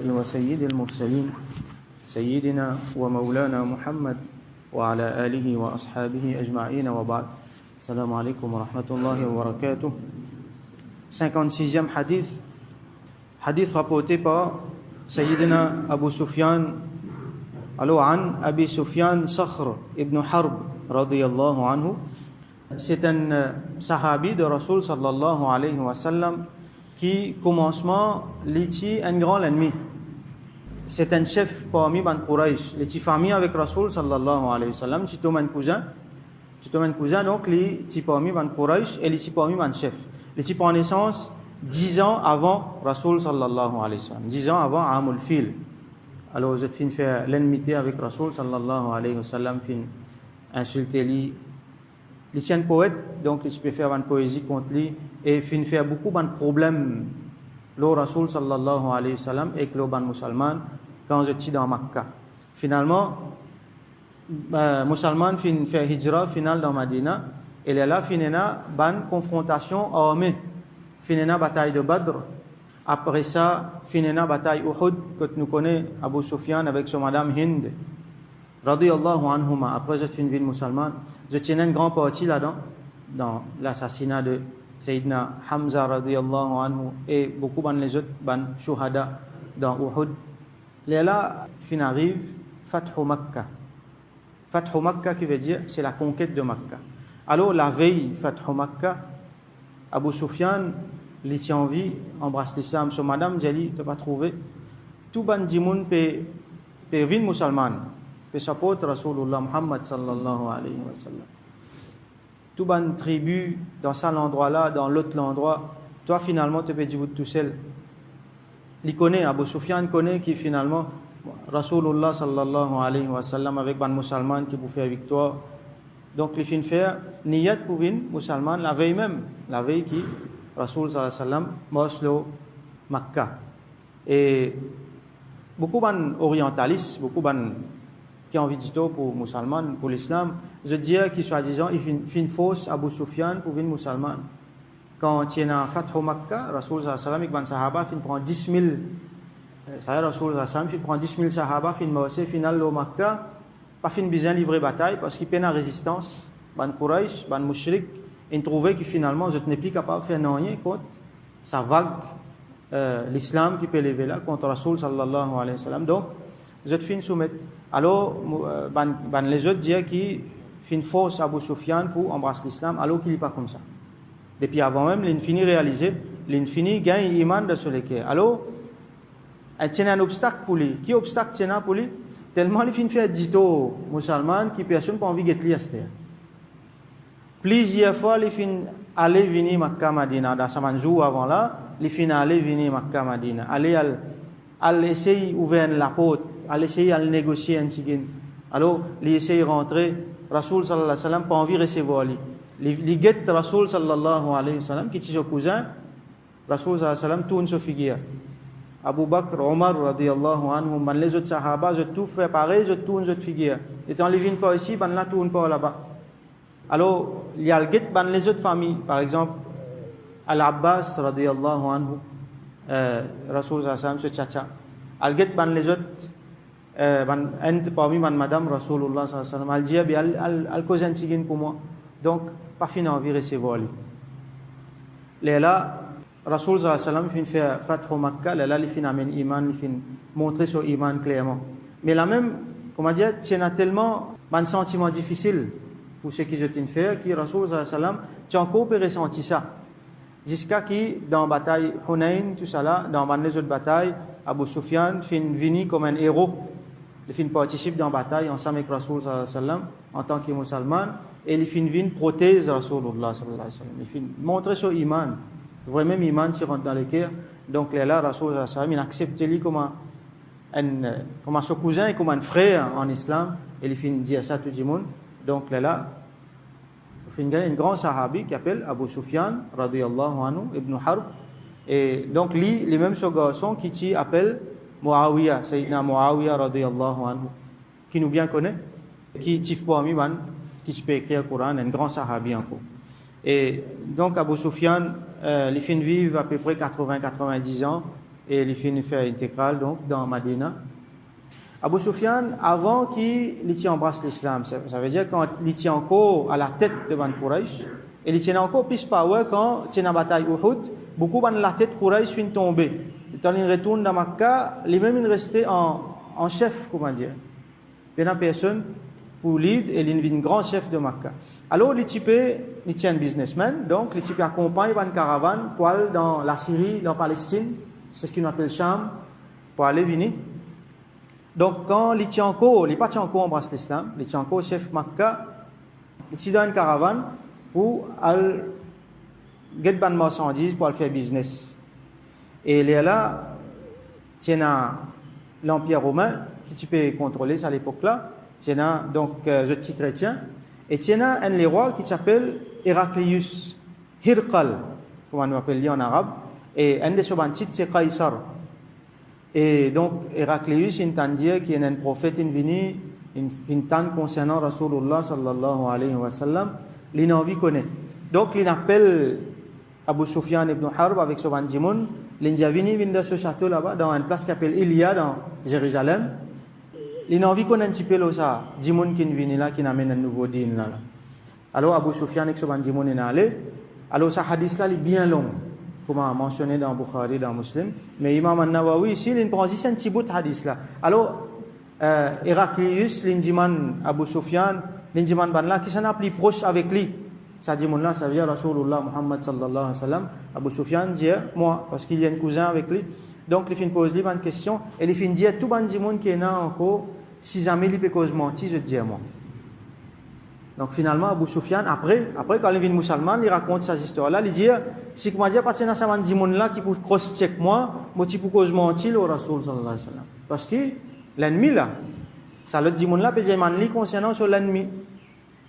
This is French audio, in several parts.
وسيد المرسلين سيدنا ومولانا محمد وعلى آله وأصحابه أجمعين وبعد السلام عليكم ورحمة الله وبركاته 56e hadith rapporté par Sayyidina Abu Sufyan عن أبي سفيان صخر ابن حرب رضي الله عنه. C'est un sahabi de Rasul sallallahu alayhi wa sallam qui, commencement, l'était un grand ennemi. C'est un chef parmi Ban Quraysh. Il était famille avec Rasul sallallahu alayhi wa sallam. C'est un cousin, donc il était parmi Ban Quraysh et il était parmi Ban chef. Il était par naissance 10 ans avant Rasul sallallahu alayhi wa sallam. 10 ans avant Amul Fil. Alors, vous êtes fin faire l'ennemité avec Rasul sallallahu alayhi wa sallam, fin insulter lui. Il est un poète, donc il peut faire une poésie contre lui et fin faire beaucoup de problèmes le Rasul sallallahu alayhi wa sallam et le ban musulman quand je suis dans Makkah. Finalement, musulman fin faire hijra final dans Madina et là finena ban confrontation armée, finena bataille de Badr. Après ça, finena bataille Uhud que nous connaissons Abu Sufyan avec son madame Hind radiyallahu anhuma. Après je suis une ville musulmane, je tiens une grande partie là-dedans dans l'assassinat de Sayyidina Hamza radiyallahu anhu et beaucoup de les autres ban shuhada dans Uhud. Là fin arrive Fathu Makkah. Fathu Makkah qui veut dire c'est la conquête de Makkah. Alors la veille Fathu Makkah, Abu Sufyan il tient en vie, embrasse l'islam. So madame Jali, tu pas trouvé. Tout ban dimoun pe vin musulman, pe support Rasulullah Muhammad sallallahu alayhi wa sallam. Tout ban tribu dans ça l'endroit-là, dans l'autre endroit. Toi finalement tu peux dire tout seul. Il connaît, Abu Sufyan connaît qui finalement Rasulullah sallallahu alayhi wa sallam avec ban musulman qui vous fait victoire. Donc il fin faire niyat pour vin musulman la veille même, la veille qui Rasul sallallahu alayhi wa sallam moslo Makkah. Et beaucoup d'orientalistes, beaucoup qui ont visité pour musulmans, pour l'islam, je dirais qu'ils soi-disant ils fin fausse Abu Sufyan pour venir musulman. Quand il y a Fathu Makkah, Rasul sallallahu alayhi wa sallam avec ban sahaba fin prend 10 000 ça Rasul sallallahu alayhi wa sallam fin prend 10 000 sahaba fin morcer final lo Makkah pas fin bien livrer bataille parce qu'il peine la résistance ban Quraysh, ban mushrik. Ils trouvaient que finalement, je n'étais plus capable de faire rien contre sa vague, l'islam qui peut lever là, contre Rasul sallallahu alayhi wa sallam. Donc, je fin soumettre. Alors, les autres disaient qu'ils fin force Abu Sufyan pour embrasser l'islam, alors qu'il n'est pas comme ça. Depuis avant même, l'infini réalisé, l'infini gagne iman de ce lequel. Alors, il tient un obstacle pour lui. Qui obstacle tient pour lui? Tellement il fin fait dito musulman qui personne n'a pas envie de lui à cette terre. Plusieurs fois, les fin aller venir Makkah Madina dans sa jour avant là, les fin aller venir Makkah Madina, aller essayer ouvrir la porte, aller essayer de négocier un tigin. Alors, les essayer rentrer, Rasul sallallahu alayhi wa sallam pas envie de recevoir lui. Les guettes Rasul sallallahu alayhi wa sallam qui est son cousin, Rasul sallallahu alayhi wa sallam tourne sa figure. Abu Bakr, Omar radiyallahu anhu, les autres sahaba, je tout fait pareil, je tourne cette figure. Étant les viennent pas ici, ben là tourne pas là-bas. Alors, il y a les autres familles, par exemple, Al-Abbas radiyallahu anhu, Rasul sallallahu alayhi wa sallam, ce tchacha. Al-Get les autres, parmi madame Rasulullah sallallahu alayhi wa sallam, al dit, al-cause antigine pour moi. Donc, pas fin envie de recevoir lui. Là, Rasul sallallahu alayhi wa sallam, il fait Fathu Makkah, là, il fin amène iman, il fin montrer son iman clairement. Mais là même, comment dire, il y a tellement un sentiment difficile pour ceux qui se tiennent faire, qui Rasul sallallahu alayhi wa sallam, tu as encore ressenti ça. Jusqu'à qui, dans la bataille Hunayn, tout ça là, dans les autres batailles, Abu Sufyan fin venu comme un héros. Il fin participe dans la bataille ensemble avec Rasul sallallahu alayhi wa sallam, en tant que musulman, et il fin venu prothèse Rasulullah sallallahu alayhi wa sallam. Il fin montrer son iman. Vraiment iman qui rentre dans le cœur. Donc là, Rasul sallallahu alayhi wa sallam, il accepte lui comme son cousin et comme un frère en islam, et il fin dire ça à tout le monde. Donc là, il y a un grand sahabi qui s'appelle Abu Sufyan radiyallahu anhu ibn Harb. Et donc lui, les mêmes garçons qui s'appelle Muawiyah, Sayyidina Muawiyah radiyallahu anhu, qui nous bien connaît, qui tif pour ami man, qui peut écrire le Coran, un grand sahabi encore. Et donc Abu Sufyan, les fins vivent à peu près 80-90 ans. et il finit faire intégral donc dans Madina. Abu Sufyan, avant qu'il embrasse l'islam, ça veut dire quand il tient encore à la tête de Ban Quraysh, et il tient encore plus power quand il tient la bataille Uhud, beaucoup de la tête Quraysh finit tomber. Quand il retourne dans Makkah, lui-même il restait en chef, comment dire. Il y a une personne pour lead et il est un grand chef de Makkah. Alors, il tient un businessman, donc il accompagne une caravane pour aller dans la Syrie, dans la Palestine, c'est ce qu'on appelle Sham, pour aller venir. Donc, quand il tient encore, il n'est pas embrasse l'islam, il tient encore chef Makkah, il tient dans une caravane pour aller get des marchandises pour aller faire business. Et il est là, tient l'Empire romain, qui tu peux contrôler à l'époque-là, tient donc je suis chrétien, et tient un des rois qui s'appelle Héraclius, Hirqal, comme on appelle en arabe, et un de ses titres c'est Qaisar. Et donc Héraclius, il entend dire qu'il y a un prophète venu, une tante concernant Rasulullah sallallahu alayhi wa sallam, il envie connaît. Donc il appelle Abu Sufyan ibn Harb avec son bandimoun, il est venu de ce château là-bas, dans une place qui s'appelle Ilia, dans Jérusalem. Il a envie qu'on ait un petit peu là, ça, Dimoun qui vient là, qui amène un nouveau din là. Alors Abu Sufyan avec son Dimoun est allé. Alors ce hadith là, il est bien long, comme on a mentionné dans Bukhari, dans Muslim. Mais Imam An-Nawawi ici, il prend juste un petit bout de hadith là. Alors Héraclius, l'indiman Abu Sufyan, l'indiman ban là, qui s'en a plus proche avec lui. Ça dit là, ça veut dire Rasulullah Muhammad sallallahu alayhi wa sallam. Abu Sufyan dit moi, parce qu'il y a un cousin avec lui. Donc il fait une pose libre, une question, et il fait dire tout le monde qui est là encore. Si jamais il peut cause mentir, je te dis à moi. Donc finalement, Abu Sufyan, après quand il vient musulman, il raconte cette histoire-là, il dit, si comment dire, parce que ça dit monde là qui peut cross-check moi tu peux cause mentir au Rasul sallallahu alayhi wa sallam. Parce que l'ennemi là, ça le dit monde là, peut dire man li concernant sur l'ennemi.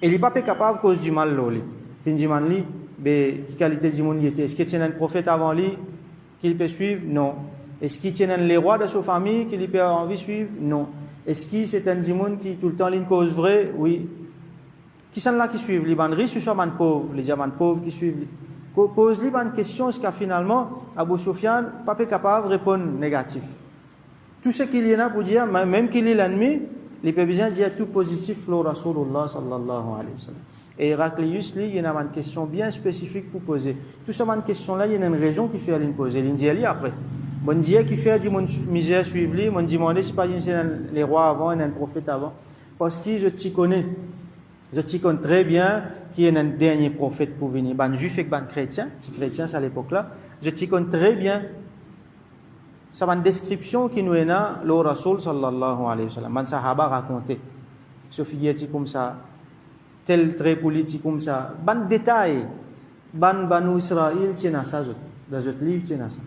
Et il n'est pas capable de cause du mal là. Il dit man li, quelle qualité du monde il était. Est-ce qu'il y a un prophète avant lui qu'il peut suivre? Non. Est-ce qu'il tient les rois de sa famille qu'il peut avoir envie de suivre? Non. Est-ce que c'est un dimoun qui tout le temps une cause vraie? Oui. Qui sont là qui suivent? Les bandes riches ou les bandes pauvres? Les diamants pauvres qui suivent? Pose les bonnes questions jusqu'à finalement, Abu Sufyan pas capable de répondre négatif. Tout ce qu'il y en a pour dire, même qu'il est l'ennemi, il peut bien dire tout positif le Rasulullah sallallahu alayhi wa sallam. Et Héraclius, lui, il y a une question bien spécifique pour poser. Tout ça, une question-là, il y a une raison qui fait aller poser. Il dit après. Mon Dieu qui fait du monde misère suivre lui, mon demandé si pas les rois avant, un prophète avant, parce que je t'y connais très bien qui est un dernier prophète pour venir. Ban juif et ban chrétien, petit chrétien c'est à l'époque-là, je t'y connais très bien. C'est une description qui nous est là, le Rasul sallallahu alayhi wa sallam. Ban sahaba raconté, ce figure comme ça, tel trait politique comme ça, ban détail, banu Israël tient ça, dans ce livre tient ça.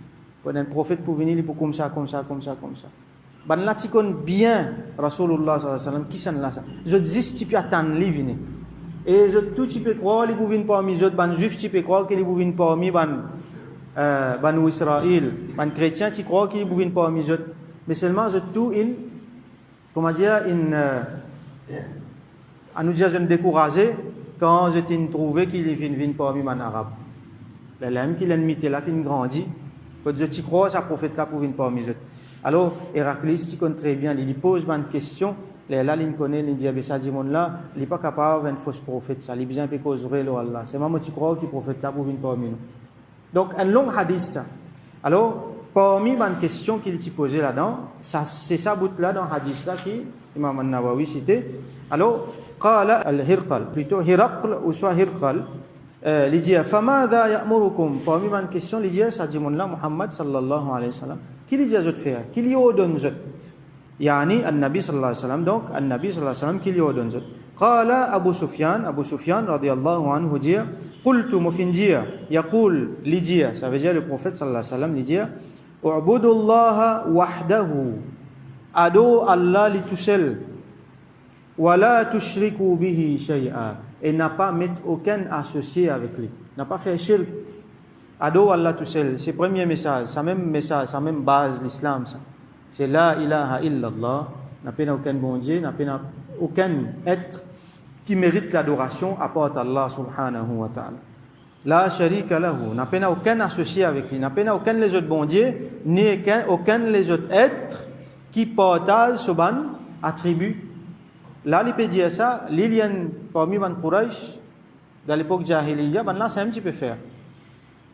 Quand un prophète pour venir, il peut comme ça. Ban là, tu connais bien Rasulullah sallallahu alayhi wa sallam, qui s'en là ça. Je dis, tu peux attendre, il vient. Et je tout, tu peux croire, il peut venir parmi eux, ban juif, tu peux croire qu'il peut venir parmi banu Israël, ban chrétien, tu crois qu'il peut venir parmi eux. Mais seulement, je tout, à nous dire, je me décourager quand je t'ai trouvé qu'il est venu parmi les arabes. L'homme qui l'a imité, là, il grandit. Quand je t'y crois, ça prophète là pour venir parmi eux. Alors, Héraclius, tu connais très bien, il pose une question, là, il connaît, il dit, ça dit, là, il n'est pas capable d'un faux prophète, ça, il est bien cause vrai, Allah. C'est moi, tu crois qu'il prophète là pour venir parmi nous. Donc, un long hadith, ça. Alors, parmi les questions qu'il t'a posées là-dedans, c'est ça bout-là dans le hadith là qui, Imam An-Nawawi cité. Alors, qala al-Hirqal, plutôt Hiraql ou soit Hirqal, il dit, فَمَاذَا يَأْمُرُكُمْ parmi les questions, il dit, ça dit, Muhammad sallallahu alayhi wa sallam, qui lui dit à eux de faire, qui lui ordonne eux, yani al-Nabi sallallahu alayhi wa sallam, donc al-Nabi sallallahu alayhi wa sallam, qui lui ordonne eux. Qala Abu Sufyan radiyallahu anhu dit, qultu mufindia, yaqul li dit, ça veut dire le prophète sallallahu alayhi wa sallam, li dit, u'budullaha wahdahu, ado Allah li tout seul, wa la tushriku bihi shay'a, et n'a pas mettre aucun associé avec lui, n'a pas fait shirk. Ado Allah tout seul, c'est le premier message, ça même base l'islam, ça. C'est la ilaha illallah, n'a pas aucun bon Dieu, n'a pas aucun être qui mérite l'adoration à part Allah subhanahu wa ta'ala. La sharika lahu, n'a pas aucun associé avec lui, n'a pas aucun les autres bons dieux, ni aucun les autres êtres qui partagent ce ban attribut. Là, il peut dire ça, l'ilien parmi les Quraysh, dans l'époque Jahiliya, ben là, c'est un petit peu faire.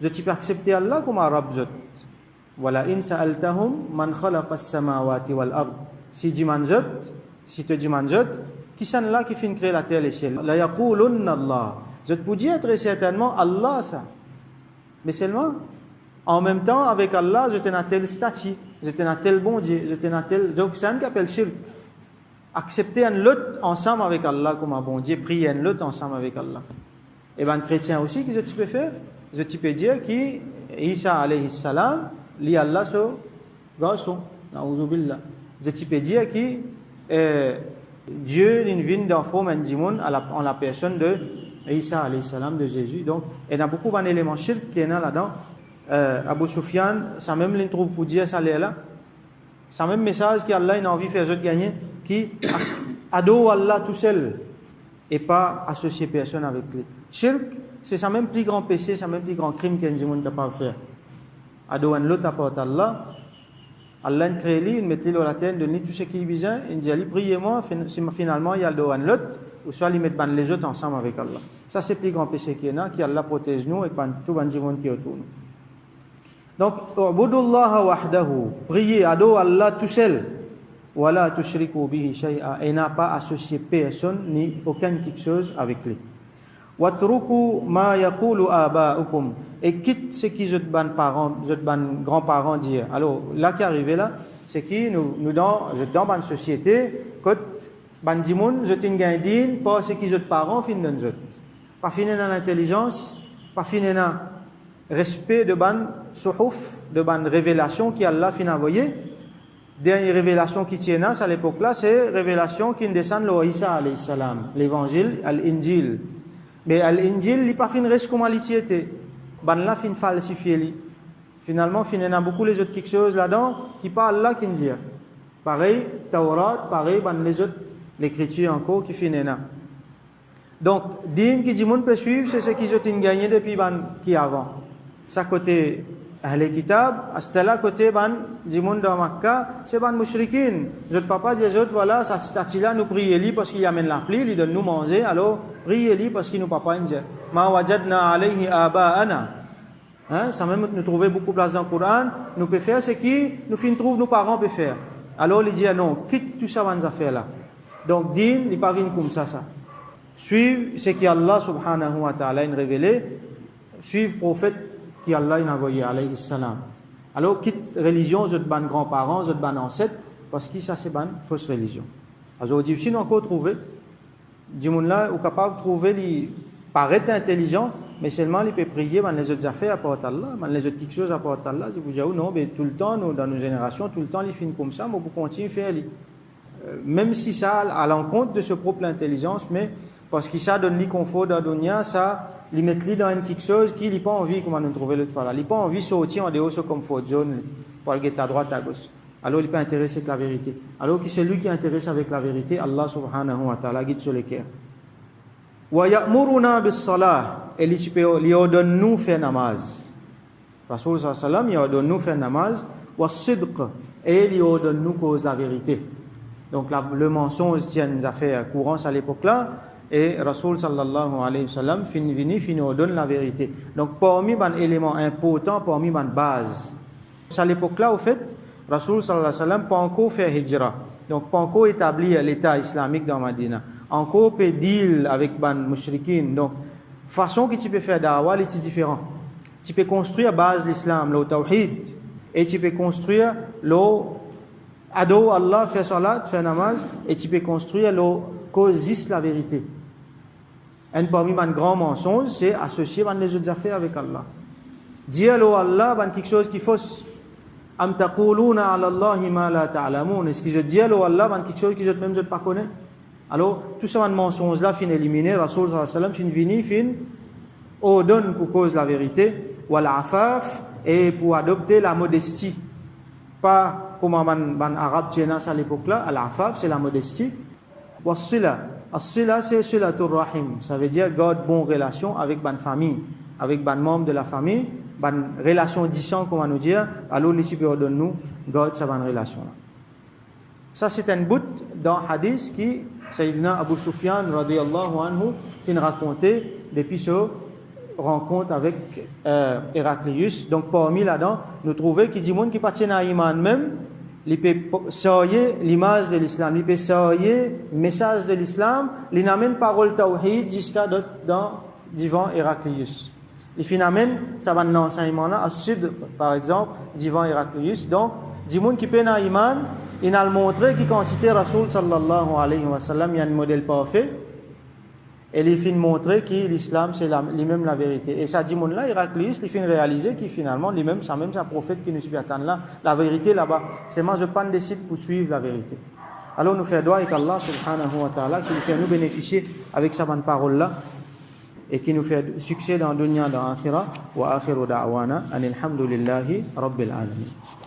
Je peux accepter Allah comme arabe. Voilà, in sa'altahum man khalaqa as-samawati wal ard. Si tu te demandes, qui c'est là qui fait créer la terre et les ciels? La yaqulunna Allah. Je peux dire très certainement Allah ça. Mais seulement, en même temps, avec Allah, je tenais tel statut, je tenais tel bon Dieu, je tenais tel. Donc, c'est un qui appelle shirk. Accepter un lot ensemble avec Allah comme un bon Dieu, prier un lot ensemble avec Allah. Et bien, chrétien aussi, qu'est-ce que tu peux faire? Je peux dire que Isa alayhi salam, li Allah so garçon, na'oudhu billah. Je peux dire que Dieu vient dans forme en la personne de Isa alayhi salam, de Jésus. Donc, il y a beaucoup d'éléments shirk qui est là-dedans. Abu Sufyan, ça même il trouve pour dire ça là. C'est le même message qu'Allah a envie de faire autres gagner, qui adore Allah tout seul et pas associer personne avec lui. Shirk, c'est ça même plus grand péché, c'est même plus grand crime qu'un monde capable de faire. Adorer l'autre à part Allah, Allah a créé lui, il met lui dans la terre, donne tout ce qu'il a besoin, il dit priez-moi, finalement il y a adorer l'autre, ou soit il met les autres ensemble avec Allah. Ça c'est le plus grand péché qu'il y a, qui Allah protège nous et tout le monde qui est autour de nous. Donc, ubudullah wahdahu, priez, adore Allah tout seul. Wala tushriku bihi shay'a, et n'a pas associé personne ni aucun quelque chose avec lui. Watruku ma yaqulu aba'ukum, et quitte ce qui votre parents, votre grands-parents disent. Alors, là qui arrive là, c'est que nous dans une société, quand ban dimoun, je t'ai gagné pas ce qui votre parents fin dans nous. Pas fini dans l'intelligence, pas fini dans respect de ban suhuf, de ban révélation qui Allah fin envoyé. Dernière révélation qui tient à l'époque là, c'est révélation qui descend de Isa alayhi salam, l'évangile, al-Injil. Mais al-Injil, il n'est pas fin reste comme il était. Ban là fin falsifié li. Finalement, fin y a beaucoup les autres quelque chose là-dedans qui parlent là qui dit. Pareil, Taurat, pareil, ban les autres l'écriture encore qui fin là. Donc, din qui dit monde peut suivre, c'est ce qu'ils ont gagné depuis ban qui avant. Ça côté Ahl Kitab, à là côté ban du monde dans Makkah, c'est ban mushrikin. Notre papa dit autres voilà, ça statue là nous prier lui parce qu'il amène la pluie, il donne nous manger, alors prier lui parce qu'il nous papa dit ma wajadna alayhi aba'ana. Hein, ça même nous trouver beaucoup de place dans le Coran, nous peut faire ce qui nous fin trouve nos parents peut faire. Alors il dit non, quitte tout ça van affaire là. Donc din, il pas vient comme ça. Suivre ce qui Allah subhanahu wa ta'ala a révélé, suivre prophète qui Allah a envoyé alayhi salam. Alors quitte religion, je ban grands-parents, je ban ancêtres, parce que ça c'est ban fausse religion. Alors difficile encore trouver. Du monde là, est capable de trouver, il paraît intelligent, mais seulement il peut prier ban les autres affaires à part Allah, ban les autres quelque chose à part Allah. Je vous dis non, mais tout le temps, nous, dans nos générations, tout le temps ils finissent comme ça, mais on continue à faire. Même si ça à l'encontre de ce propre intelligence, mais parce que ça donne le confort dans la dunya, ça il met lui dans une quelque chose qui n'a pas envie, comment nous trouver l'autre fois là. Il n'a pas envie de sortir en dehors de ce confort zone pour aller à droite, à gauche. Alors il n'est pas intéressé avec la vérité. Alors que c'est lui qui est intéressé avec la vérité, Allah subhanahu wa ta'ala guide sur les cœurs. Wa ya'muruna bis salah, et il ordonne nous faire namaz. Rasul sallallahu alayhi wa sallam, il ordonne nous faire namaz. Wa sidq, et il ordonne nous cause la vérité. Donc le mensonge tient des affaires courantes à l'époque là. Et Rasul sallallahu alayhi wa sallam nous donne la vérité. Donc parmi les éléments importants, parmi les bases. À l'époque là, au fait, Rasul sallallahu alayhi wa sallam pas encore fait hijra. Donc pas encore établi l'état islamique dans Madina. Encore peut deal avec les mushrikin. Donc façon que tu peux faire da'wah est différente. Tu peux construire base l'islam, le tawhid, et tu peux construire le ado Allah, faire salat, faire namaz, et tu peux construire le cause la vérité. Un parmi les grands mensonges, c'est associer les autres affaires avec Allah. Dire à Allah quelque chose qui est fausse. Am taquluna ala Allahi ma la ta'lamun. Est-ce que je dis à Allah quelque chose que je même pas connais? Alors, tout ça, les mensonges là, fin éliminer. Rasul sallallahu alayhi wa sallam, fin vini, fin ordonne pour cause la vérité. Wal afaf, et pour adopter la modestie. Pas comme un arabe tient à l'époque là, al afaf, c'est la modestie. Wassila. As-sila, c'est silatul rahim. Ça veut dire garde bonne relation avec ma famille, avec ban membre de la famille, ban relation disant, comment nous dire, alors les supérieurs de nous, garde sa bonne relation là. Ça c'est un bout dans hadith qui Sayyidina Abu Sufyan radiyallahu anhu fin raconté depuis ce rencontre avec Héraclius. Donc parmi là-dedans, nous trouvons qu'il dit monde qui appartient à l'iman même, il peut savoir l'image de l'islam, il peut savoir le message de l'islam, il amène parole tawhid jusqu'à dans divan Héraclius. Il amène ça va dans l'enseignement là à sud par exemple divan Héraclius. Donc dit monde qui peut à l'iman, il a montré qu'il quantité Rasoul sallallahu alayhi wa sallam, il y a un modèle parfait. Et il fin montrer que l'islam c'est lui-même la vérité. Et ça dit mon là Héraclius, il fin réaliser qu'il finalement lui-même ça même sa prophète qui nous suit attendre là, la vérité là-bas. C'est moi je pas décide pour suivre la vérité. Alors nous faisons doigt avec Allah subhanahu wa ta'ala qui nous fait nous bénéficier avec sa bonne parole là et qui nous fait succès dans dunya dans akhirah wa akhiru da'wana anil hamdulillahi rabbil alamin.